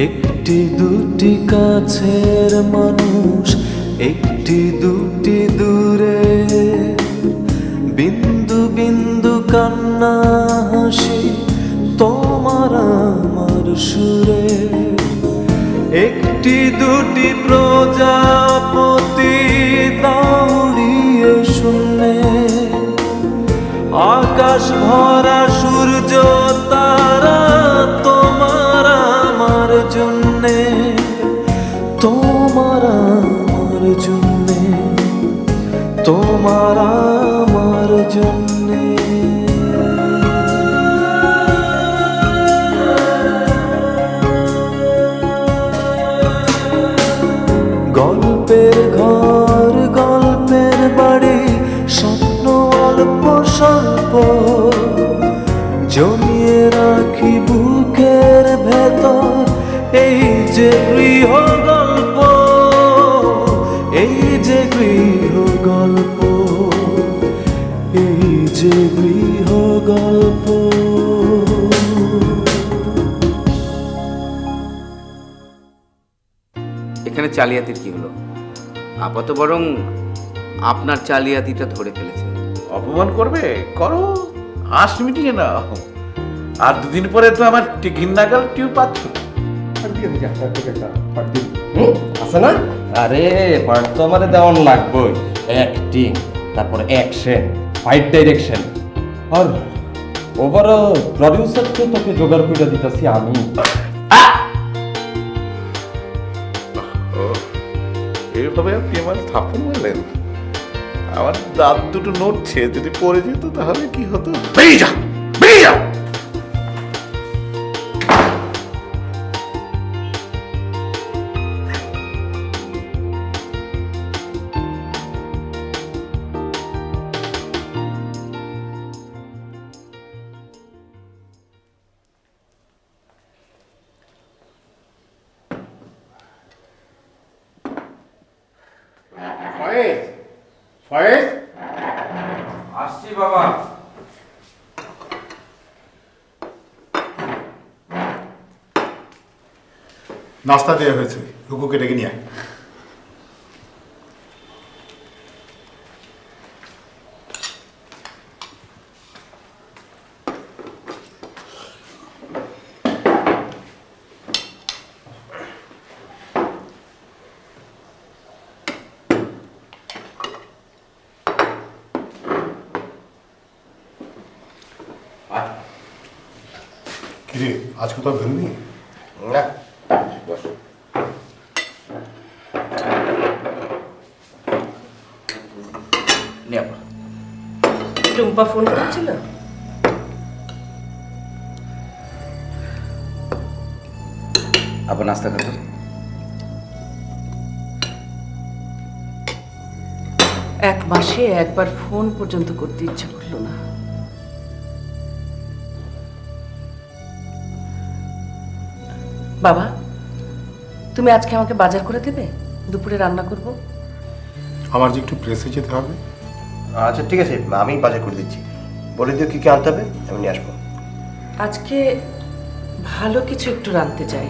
একটি দুটি কাছের মানুষ, একটি দুটি দূরে, বিন্দু বিন্দু কান্না হাসি তোমার আমার সুরে। একটি দুটি প্রজাপতি দাউড়িয়ে শূন্যে, আকাশ ভরা সূর্য তারা তোমার আমার জন্যে, তোমার আমার জন্যে, তোমার আমার জন্যে। গল্পের ঘর গল্পের বাড়ি, স্বপ্ন অল্প স্বল্প, জমিয়ে রাখি বুকের ভেতর। এই যে গৃহ গল্প, এই যে গৃহ গল্প, এই যে গৃহ গল্প। এখানে জালিয়াতির কি হলো? আপাতত বরং আপনার জালিয়াতিটা ধরে ফেলেছে। অপমান করবে করো, আস মিটিয়ে না। আর দুদিন পরে তো আমার টিকিন নাগাল টিউব পাচ্ছ। আছে না? আরে পার্ট তো আমারে দেওয়ান লাগবেই। অ্যাক্টিং, তারপরে অ্যাকশন, ফাইট ডাইরেকশন, আর ওভারঅল প্রডিউসার তো তোকে জোগাড় করে দিতেছি আমি। এইভাবে আপনি আমার থাপ্পড় মারলেন, আমার দাঁত দুটো নড়ছে। যদি পড়ে যেত তাহলে কি হতো? বেরিয়ে যা, বেরিয়ে যা। ফয়েজ, ফয়েজ, আসছি বাবা। নাস্তা দেওয়া হয়েছে, রুকুকে ডেকে নিয়ে আয়। কিরে, আজ কোথাও বেরোনি? না, টুম্পা ফোন করেছিল? আবার নাস্তা খাতো। এক মাসে একবার ফোন পর্যন্ত করতে ইচ্ছা করলো না। বাবা, তুমি আজকে আমাকে বাজার করে দেবে? দুপুরে রান্না করব। আমার যে একটু প্রেসে যেতে হবে। আচ্ছা ঠিক আছে, আমি বাজার করে দিচ্ছি। বলে দিও কি কি আনতে হবে, আমি নিয়ে আসবো। আজকে ভালো কিছু একটু রাঁধতে চাই।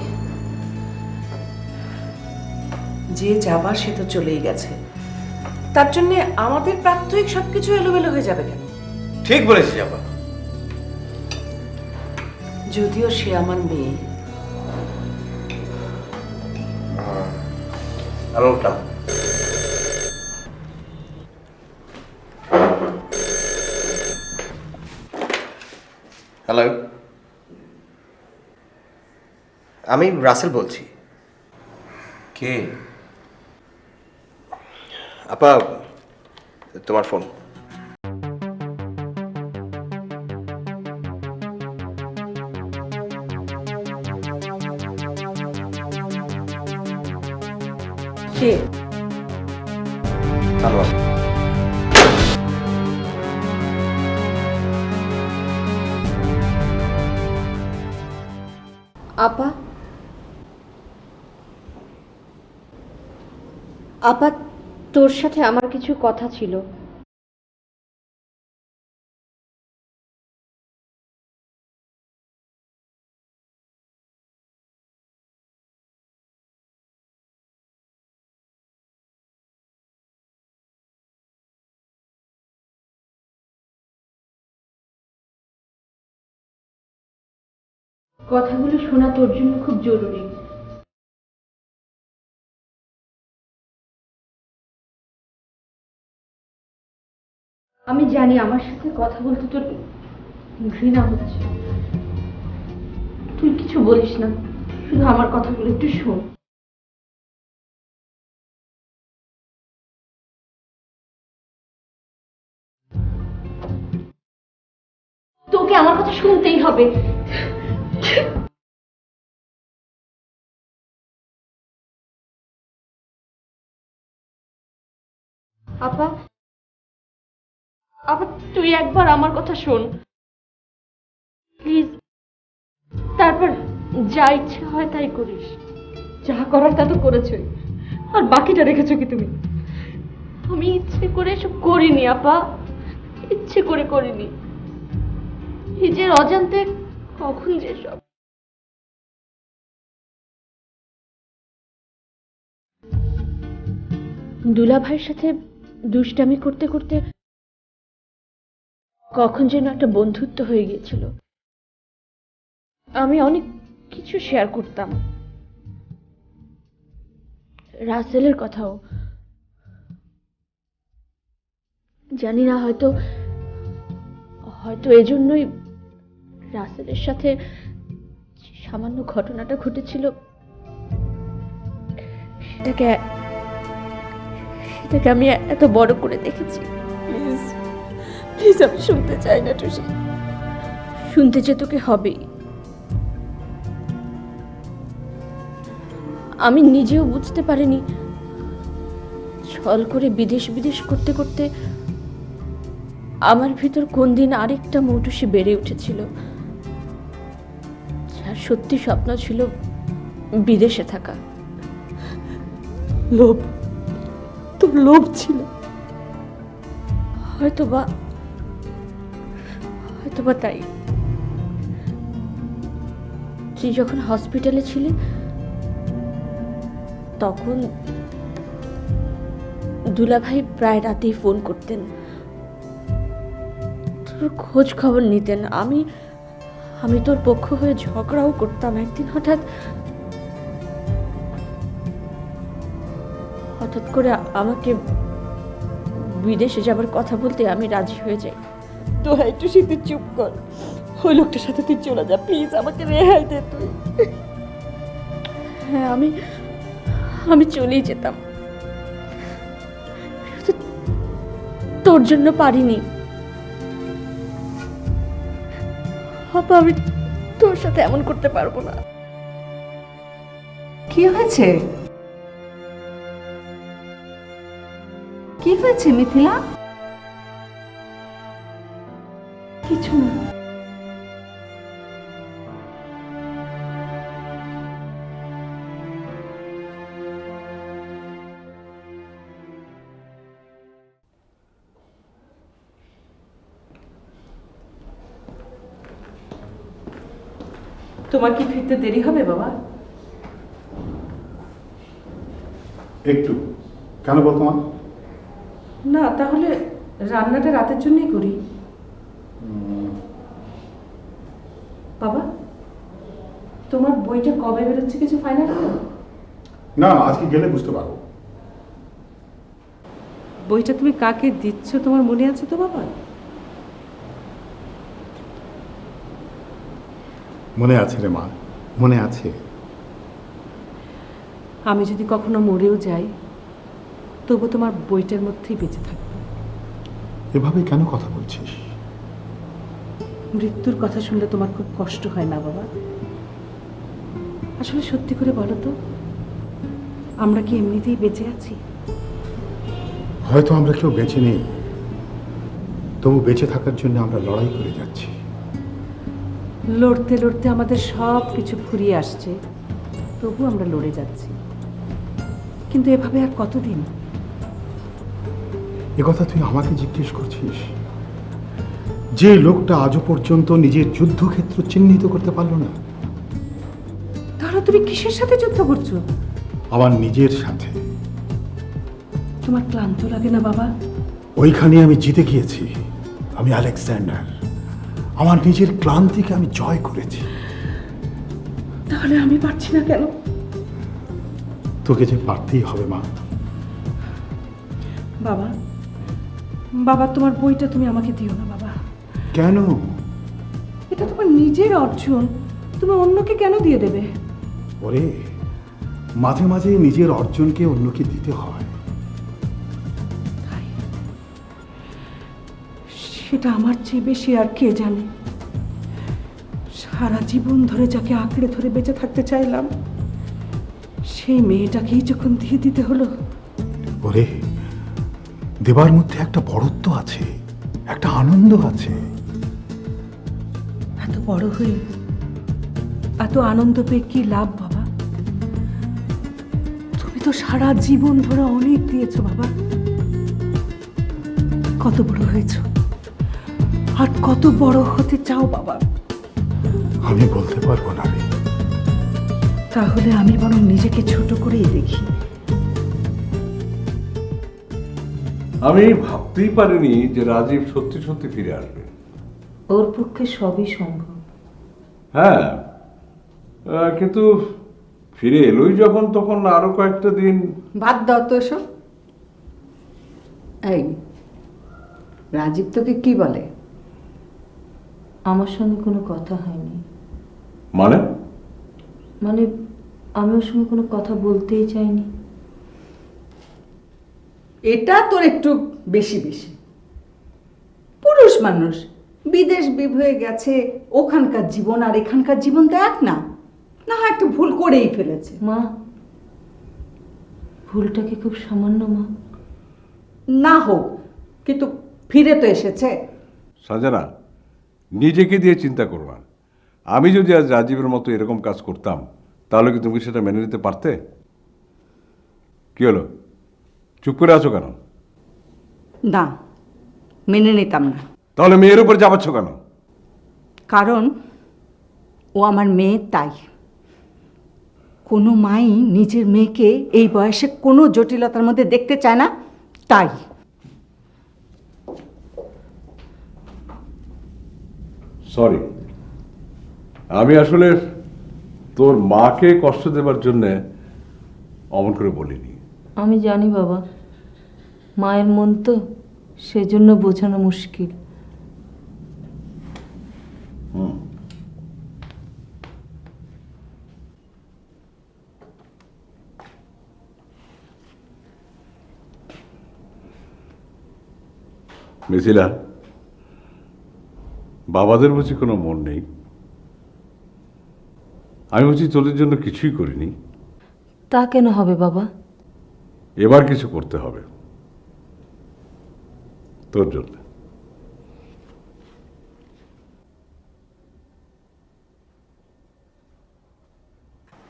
যে যাবার সে তো চলেই গেছে, তার জন্য আমাদের প্রাত্যহিক সবকিছু এলোমেলো হয়ে যাবে কেন? ঠিক বলেছি বাবা। যদিও সে আমার মেয়ে। আমি উঠলাম। হ্যালো, আমি রাসেল বলছি। কে? আপা, তোমার ফোন। কে? হ্যালো, আপা, আপা, তোর সাথে আমার কিছু কথা ছিল। কথাগুলো শোনা তোর জন্য খুব জরুরি। আমি জানি আমার সাথে কথা বলতে তোর ঘৃণা হচ্ছে, তুই কিছু বলিস না, শুধু আমার কথাগুলো একটু শোন। তোকে আমার কথা শুনতেই হবে। আপা, আপা তুই একবার আমার কথা শোন প্লিজ, তারপর যা ইচ্ছে হয় তাই করিস। যা করার তা তো করেছই, আর বাকিটা রেখেছো কি তুমি? আমি ইচ্ছে করে এসব করিনি আপা, ইচ্ছে করে করিনি, নিজের অজান্তে কখন যেসব। দুলা ভাইয়ের সাথে দুষ্টামি করতে করতে কখন যেন একটা বন্ধুত্ব হয়ে গিয়েছিল। আমি অনেক কিছু শেয়ার করতাম, রাসেলের কথাও। জানি না, হয়তো হয়তো এজন্যই রাসেলের সাথে সামান্য ঘটনাটা ঘটেছিল সেটাকে আমি এত বড় করে দেখেছি। প্লিজ প্লিজ, আমি শুনতে চাই না টুসি, শুনতে যে তোকে হবেই। আমি নিজেও বুঝতে পারিনি, ছল করে বিদেশ করতে করতে আমার ভিতর কোন দিন আরেকটা মৌটুসি বেড়ে উঠেছিল, যার সত্যি স্বপ্ন ছিল বিদেশে থাকা। লোভ, তোর লোভ ছিল। হয়তোবা তাই তুই যখন হসপিটালে ছিলি তখন দুলাভাই প্রায় রাতেই ফোন করতেন, তোর খোঁজ খবর নিতেন। আমি তোর পক্ষ হয়ে ঝগড়াও করতাম। একদিন হঠাৎ করে আমাকে বিদেশে যাবার কথা বলতে আমি রাজি হয়ে যাই। তো একটু শীতে চুপ কর, ওই লোকটার সাথে তুই চলে যা প্লিজ, আমাকে রেহাই দে তুই। হ্যাঁ, আমি চলেই যেতাম, তোর জন্য পারিনি। আপা, আমি তোর সাথে এমন করতে পারবো না। কি হয়েছে? কি হয়েছে মিথিলা? কিছু না। তোমার কি ফিরতে দেরি হবে বাবা? একটু। কেন বলতো মা? না, তাহলে রান্নাটা রাতের জন্যই করি। বাবা, তোমার বইটা কবে বেরোচ্ছে কিছু ফাইনাল হলো? না, আজকে গেলে বুঝতে পারবো। বইটা তুমি কাকে দিচ্ছ তোমার মনে আছে তো বাবা? মনে আছে রে মা, মনে আছে। আমি যদি কখনো মরেও যাই তবু তোমার বইটার মধ্যেই বেঁচে থাকবো। এভাবে কেন কথা বলছিস? মৃত্যুর কথা শুনলে তোমার খুব কষ্ট হয় না বাবা? আসলে সত্যি করে বলো তো, আমরা কি এমনিতেই বেঁচে আছি? হয়তো আমরা কেউ বেঁচে নেই, তবু বেঁচে থাকার জন্য আমরা লড়াই করে যাচ্ছি। লড়তে লড়তে আমাদের সব কিছু ফুরিয়ে আসছে, তবু আমরা লড়ে যাচ্ছি। কিন্তু এভাবে আর কতদিন? কথা তুই আমাকে জিজ্ঞেস করছিস? যে লোকটা আজও পর্যন্ত নিজের যুদ্ধক্ষেত্র চিহ্নিত করতে পারলো না। তাহলে তুমি কিসের সাথে যুদ্ধ করছো? আমার নিজের সাথে। তোমার ক্লান্ত লাগে না বাবা? ওইখানে আমি জিতে গিয়েছি। আমি আলেকজান্ডার। আমার নিজের ক্লান্তিকে আমি জয় করেছি। তাহলে আমি পারছি না কেন? তোকে যে পারতেই হবে মা। বাবা, বাবা তোমার বইটা তুমি আমাকে দিও না বাবা। কেন? এটা তোমার নিজের অর্জন, তুমি অন্যকে কেন দিয়ে দেবে? ওরে, মাঝে মাঝে নিজের অর্জনকে অন্যকে দিতে হয়। সেটা আমার চেয়ে বেশি আর কে জানে। সারা জীবন ধরে যাকে আঁকড়ে ধরে বেঁচে থাকতে চাইলাম, সেই মেয়েটাকেই যখন দিয়ে দিতে হলো। ওরে, দেবার মধ্যে একটা বড়ত্ব আছে, একটা আনন্দ আছে। এত বড় হয়ে এত আনন্দ পেয়ে কি লাভ বাবা? তুমি তো সারা জীবন ধরে অনেক দিয়েছো বাবা। কত বড় হয়েছো, আর কত বড় হতে চাও বাবা? আমি বলতে পারবো না রে। তাহলে আমি বরং নিজেকে ছোট করেই দেখি। আমি ভাবতেই পারিনি যে রাজীব সত্যি সত্যি ফিরে আসবে। ওর পক্ষে সবই সম্ভব। হ্যাঁ, কিন্তু ফিরে এলোই যখন, তখন আরো কয়েকটা দিন। বাদ দাও তো এসব। এই রাজীব তোকে কি বলে? আমার সঙ্গে কোনো কথা হয়নি। মানে মানে আমি ওর সঙ্গে কোনো কথা বলতেই চাইনি। এটা তোর একটু বেশি বেশি। পুরুষ মানুষ বিদেশ বিভুয়ে গেছে, ওখানকার জীবন আর এখানকার জীবন তো এক না। না হয় একটু ভুল করেই ফেলেছে। মা, ভুলটা কি খুব সামান্য মা? না হোক, কিন্তু ফিরে তো এসেছে। সাজানা, নিজেকে দিয়ে চিন্তা করবা। আমি যদি আজ রাজীবের মতো এরকম কাজ করতাম, তাহলে কি তুমি সেটা মেনে নিতে পারতে? কি হলো, চুপ করে আছো কেন? না, মেনে নিতাম না। তাহলে মেয়ের উপর যাবাচ্ছ কেন? কারণ ও আমার মেয়ে, তাই। কোনো মাই নিজের মেয়েকে এই বয়সে কোনো জটিলতার মধ্যে দেখতে চায় না, তাই। সরি, আমি আসলে তোর মাকে কষ্ট দেবার জন্যে অমন করে বলিনি। আমি জানি বাবা, মায়ের মন তো, সেজন্য বোঝানো মুশকিল। মিথিলা, বাবাদের বুঝি কোনো মন নেই? আমি বুঝি তোদের জন্য কিছুই করিনি? তা কেন হবে বাবা? এবার কিছু করতে হবে তোর জন্য।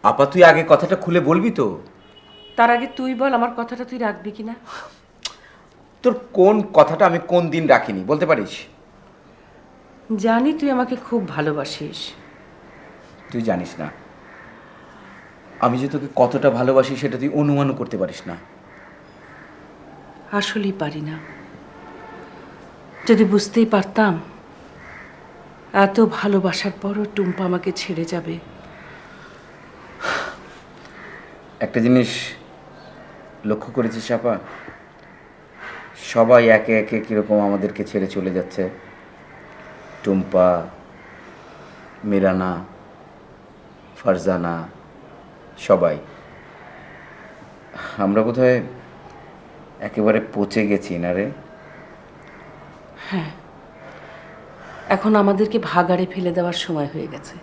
আপা, তুই আগে কথাটা খুলে বলবি তো? তার আগে তুই বল, আমার কথাটা তুই রাখবি কিনা? তোর কোন কথাটা আমি কোন দিন রাখিনি বলতে পারিস? জানি তুই আমাকে খুব ভালোবাসিস। তুই জানিস না আমি যে তোকে কতটা ভালোবাসি, সেটা তুই অনুমানও করতে পারিস না। আসলেই পারি না। যদি বুঝতেই পারতাম এত ভালোবাসার পরও টুম্পা আমাকে ছেড়ে যাবে। একটা জিনিস লক্ষ্য করেছিস আপা, সবাই একে একে কিরকম আমাদেরকে ছেড়ে চলে যাচ্ছে। টুম্পা, মিরানা, ফারজানা, সবাই। আমরা বোধহয় একেবারে পচে গেছি না রে? হ্যাঁ, এখন আমাদেরকে ভাগাড়ে ফেলে দেওয়ার সময় হয়ে গেছে।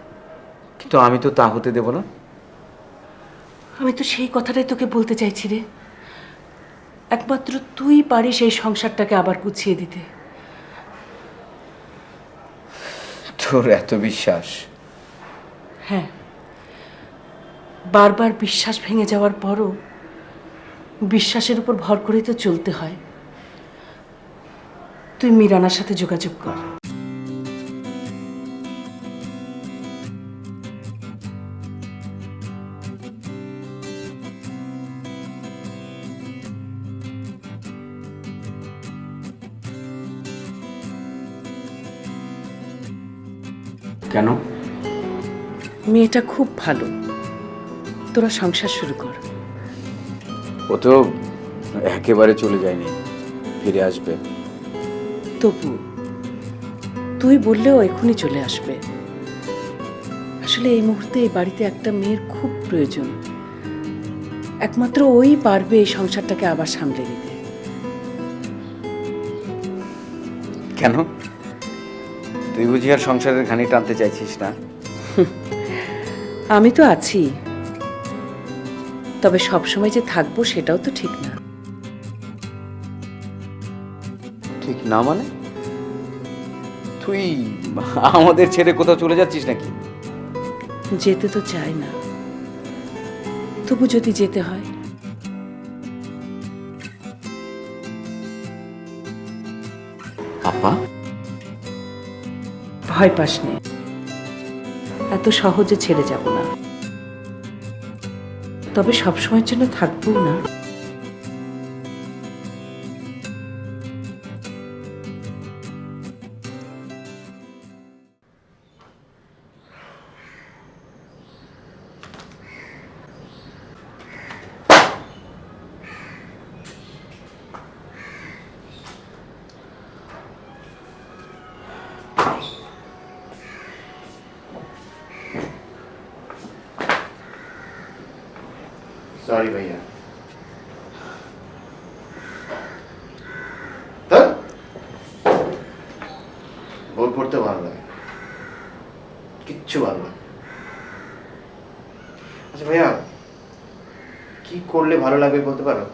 কিন্তু আমি তো তা হতে দেব না। আমি তো সেই কথাটাই তোকে বলতে চাইছি রে। একমাত্র তুই পারিস এই সংসারটাকে আবার গুছিয়ে দিতে। তোর এত বিশ্বাস? হ্যাঁ, বারবার বিশ্বাস ভেঙে যাওয়ার পরও বিশ্বাসের উপর ভর করেই তো চলতে হয়। তুই মিরানার সাথে যোগাযোগ কর। কেন? মেয়েটা খুব ভালো, তোরা সংসার শুরু কর। ও তো একেবারে চলে যায়নি, ফিরে আসবে। তবু তুই বললেও এখনই চলে আসবে। আসলে এই মুহূর্তে এই বাড়িতে একটা মেয়ের খুব প্রয়োজন। একমাত্র ওই পারবে এই সংসারটাকে আবার সামলে নিতে। কেন, তুই বুঝি আর সংসারের ঘানি টানতে চাইছিস না? আমি তো আছি, তবে সবসময় যে থাকবো সেটাও তো ঠিক না। ঠিক না মানে? তুই আমাদের ছেড়ে কোথাও চলে যাচ্ছিস নাকি? যেতে তো চাই না, তবু যদি যেতে হয়। আপা, ভয় পাস নে, এত সহজে ছেড়ে যাব না, তবে সবসময়ের জন্য থাকবো না। সরি ভাইয়া। বই পড়তে ভালো লাগে, কিচ্ছু ভালো লাগে। আচ্ছা ভাইয়া, কি করলে ভালো লাগবে বলতে পারো?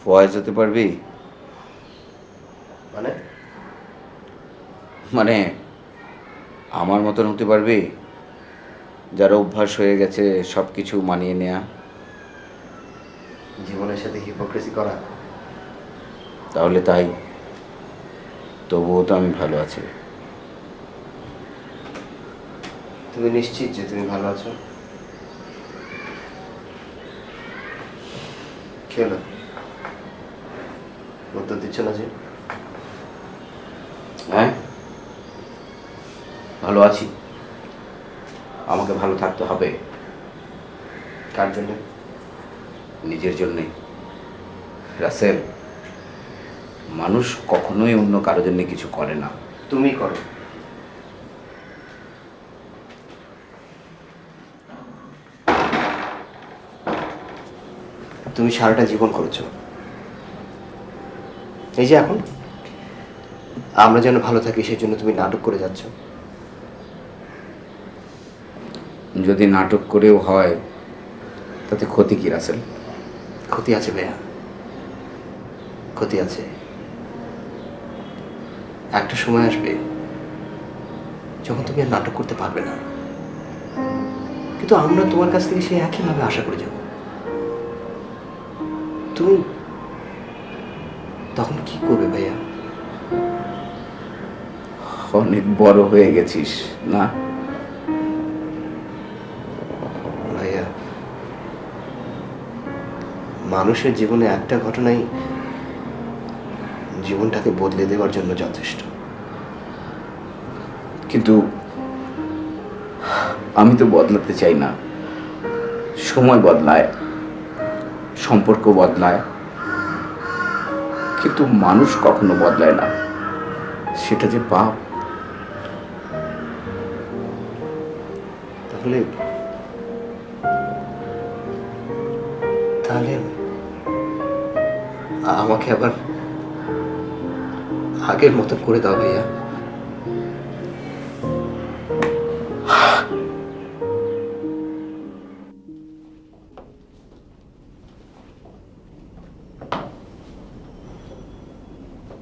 ফয়েজ হতে পারবি? মানে মানে আমার মতন হতে পারবি, যার অভ্যাস হয়ে গেছে সব কিছু মানিয়ে নেয়া। জীবনের সাথে হিপোক্রেসি করা? তাহলে তাই, তবুও তো আমি ভালো আছি। তুমি নিশ্চিত যে তুমি ভালো আছো? কি হলো, উত্তর দিচ্ছ না যে? হ্যাঁ, ভালো আছি। আমাকে ভালো থাকতে হবে। কার জন্য? নিজের জন্যে। রাসেল, মানুষ কখনোই অন্য কারোর জন্য কিছু করে না। তুমি করো। তুমি সারাটা জীবন করেছো, এই যে এখন আমরা যেন ভালো থাকি সেই জন্য তুমি নাটক করে যাচ্ছ। যদি নাটক করেও হয় তাতে ক্ষতি কি রাসেল? ক্ষতি আছে ভাইয়া, ক্ষতি আছে। একটা সময় আসবে যখন তুমি আর নাটক করতে পারবে না, কিন্তু আমরা তোমার কাছ থেকে সেই একইভাবে আশা করে যাব। তুমি তখন কি করবে ভাইয়া? অনেক বড় হয়ে গেছিস না ভাইয়া? মানুষের জীবনে একটা ঘটনাই জীবনটাকে বদলে দেওয়ার জন্য যথেষ্ট। কিন্তু আমি তো বদলাতে চাই না। সময় বদলায়, সম্পর্ক বদলায়, কিন্তু মানুষ কখনো বদলায় না। সেটা যে পাপ। তাহলে তাহলে আমাকে আবার আগের মতো করে দাও ভাইয়া।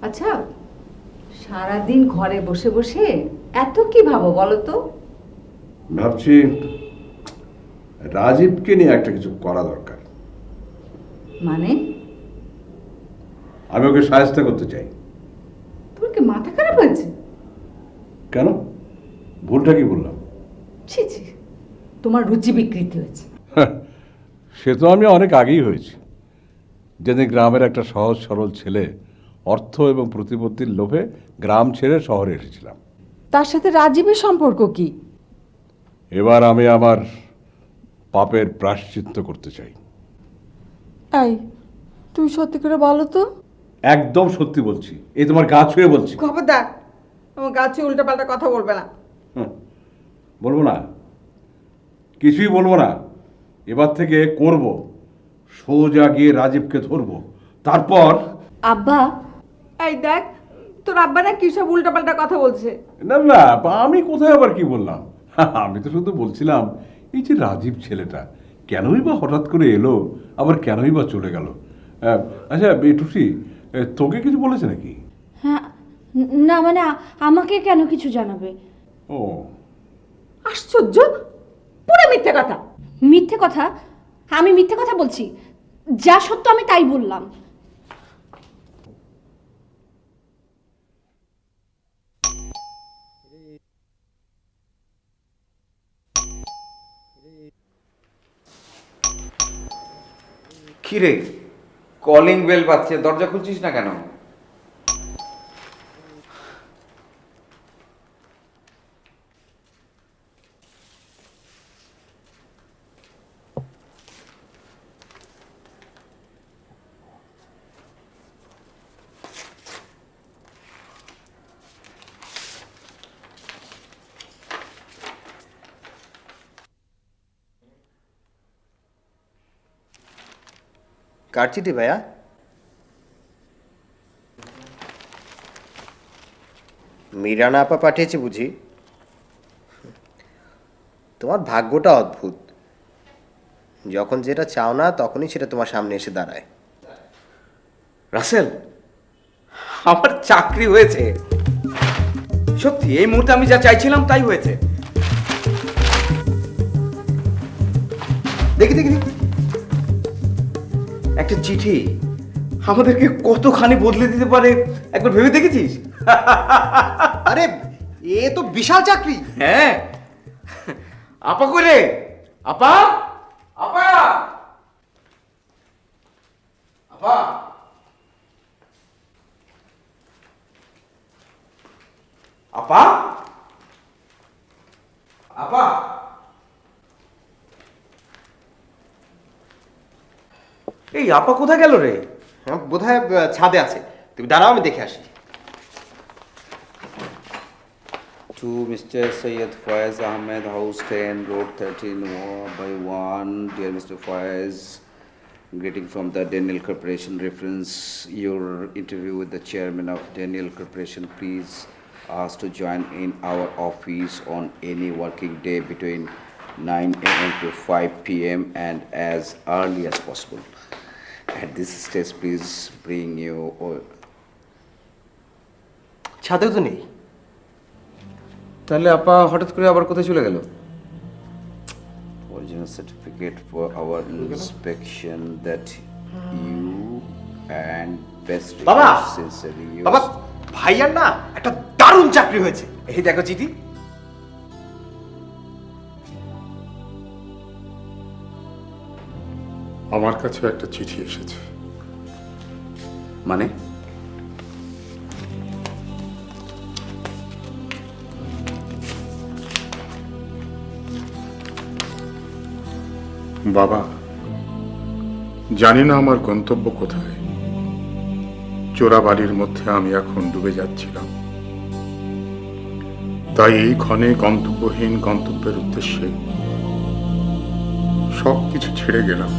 আচ্ছা, সারাদিন ঘরে বসে বসে এত কি ভাবো বলো তো? ভাবছি রাজীবকে নিয়ে একটা কিছু করা দরকার। মানে? আমি ওকে সাহায্য করতে চাই। তোর কি মাথা খারাপ হয়েছে? কেন, ভুলটা কি বললাম? ছি ছি, তোমার রুচি বিকৃতি হয়েছে। সে তো আমি অনেক আগেই হয়েছি, যেদিন গ্রামের একটা সহজ সরল ছেলে অর্থ এবং প্রতিপত্তির লোভে গ্রাম ছেড়ে শহরে এসেছিলাম। তার সাথে রাজীবের সম্পর্ক কি? এবার আমি আমার পাপের প্রায়শ্চিত্ত করতে চাই। এই তুই সত্যি করে বলো তো। একদম সত্যি বলছি, এই তোমার গা ছুঁয়ে বলছি। খবরদার আমার গাছে উল্টাপাল্টা কথা বলবে না। বলবো না, কিছুই বলবো না। এবার থেকে করব, সোজা গিয়ে রাজীবকে ধরবো, তারপর। আব্বা, এই দেখ তোর আব্বা না কি সব উল্টাপাল্টা কথা বলছে। না না, আমি কোথায় আবার কি বললাম? আমি তো শুধু বলছিলাম এই যে রাজীব ছেলেটা কেনই বা হঠাৎ করে এলো, আবার কেনই বা চলে গেল। আচ্ছা টুসি, তোকে কিছু বলেছে নাকি? হ্যাঁ, না মানে আমাকে কেন কিছু জানাবে? ও আশ্চর্য, পুরো মিথ্যে কথা। মিথ্যে কথা? আমি মিথ্যে কথা বলছি? যা সত্য আমি তাই বললাম। কি রে, কলিং বেল বাজছে, দরজা খুলছিস না কেন? কার চিঠি ভাইয়া? মিরানা আপা পাঠিয়েছে বুঝি? তোমার ভাগ্যটা অদ্ভুত, যখন যেটা চাও না তখনই সেটা তোমার সামনে এসে দাঁড়ায়। রাসেল, আমার চাকরি হয়েছে। সত্যি এই মুহূর্তে আমি যা চাইছিলাম তাই হয়েছে। দেখি দেখি দেখি। একটা চিঠি আমাদেরকে কতখানি বদলে দিতে পারে একবার ভেবে দেখেছিস? আরে এ তো বিশাল চাকরি। হ্যাঁ। আপা কই রে? আপা, আপা, আপা, আপা, আপা। এই আপা কোথায় গেল রে? বোধহয় ছাদে আছে, তুমি দাঁড়াও আমি দেখে আসি। To Mr. Syed Faiz Ahmed, House 10, Road 13, by 1. Dear Mr. Faiz, greeting from the Daniel Corporation. Reference your interview with the chairman of Daniel Corporation. Please ask to join in our office on any working day between 9 a.m. to 5 p.m. and as early as possible. At this stage, please bring you. ছাদেও তো নেই। তাহলে আপা হঠাৎ করে আবার কোথায় চলে গেল? Original certificate for our inspection that you and best বাবা, regards sincerely yours. বাবা ভাইয়ার না একটা দারুণ চাকরি হয়েছে। এই দেখো চিঠি। আমার কাছেও একটা চিঠি এসেছে। মানে? বাবা, জানি না আমার গন্তব্য কোথায়। চোরাবাড়ির মধ্যে আমি এখন ডুবে যাচ্ছিলাম, তাই এই ক্ষণে গন্তব্যহীন গন্তব্যের উদ্দেশ্যে সব কিছু ছেড়ে গেলাম।